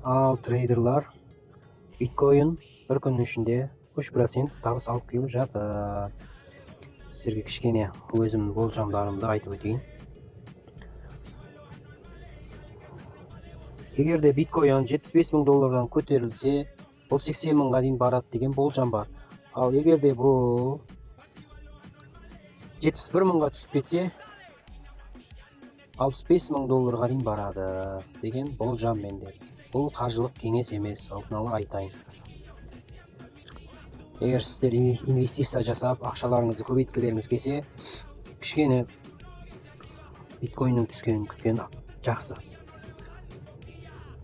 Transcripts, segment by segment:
Ал трейдерлар биткоин бір күннің ішінде 3% табыс алып келіп жатыр. Сіздерге кішкене өзімнің болжамдарымды айтып өтейін. Егер де биткоин 75 мың доллардан көтерілсе, бұл 80 мыңға дейін барады деген болжам бар. Ал егер де бұл 71 мыңға түсіп кетсе, 65 мың долларға дейін барады деген болжам менде. Бұл қаржылық кеңес емес, алдын ала айтайын. Егер сіздер инвестиция жасап, ақшаларыңызды көбейткілеріңіз келсе, кішкене биткоиннің түскенін күткен жақсы.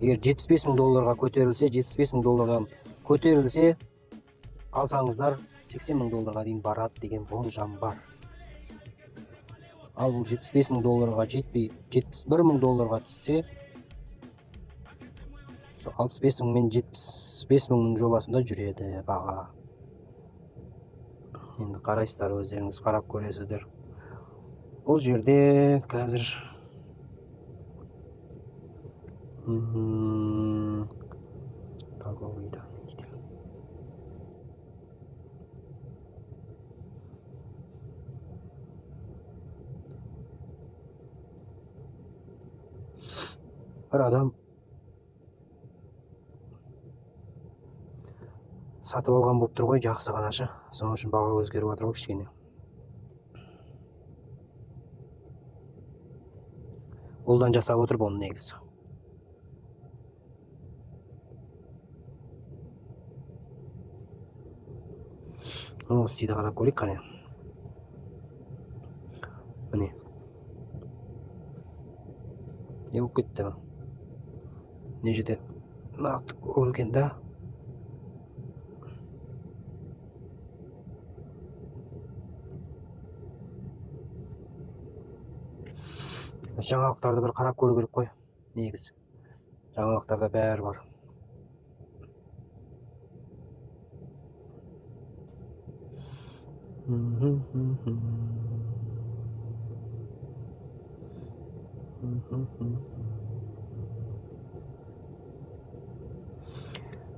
Егер 75 мың долларға көтерілсе, 75 мың доллардан көтерілсе, алсаңыздар 80 мың долларға дейін барады деген болжам бар. Ал бұл 75 мың долларға жетпей, 71 мың долларға түссе, 65 мың мен 75 мыңның жобасында жүреді баға. Енді қарайсыздар, өздеріңіз қарап көресіздер. Бұл жерде қазір торговыйда бір адам сатып алған болып тұр ғой, жақсы ғанашы. Соның үшін баға өзгеріп жатыр ғой кішкене. Қолдан жасап отыр бұны негізі. Осы істейді, қарап көрейік қане. Міне. Не болып кетті ма? Не жетеді? Нақты көрілген да. Жаңалықтарды бір қарап көру керек қой, негізі. Жаңалықтарда бәрі бар.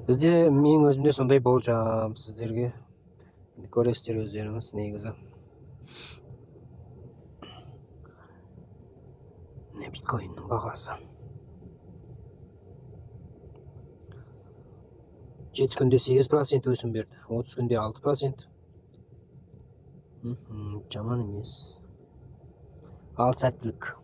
Бізде мен өзімде сондай болжам сіздерге. Көресіздер өздеріңіз негізі. Не биткоиннің бағасы. 7 күнде 8% өсім берді, 30 күнде 6%. Жаман емес. Ал сәттілік.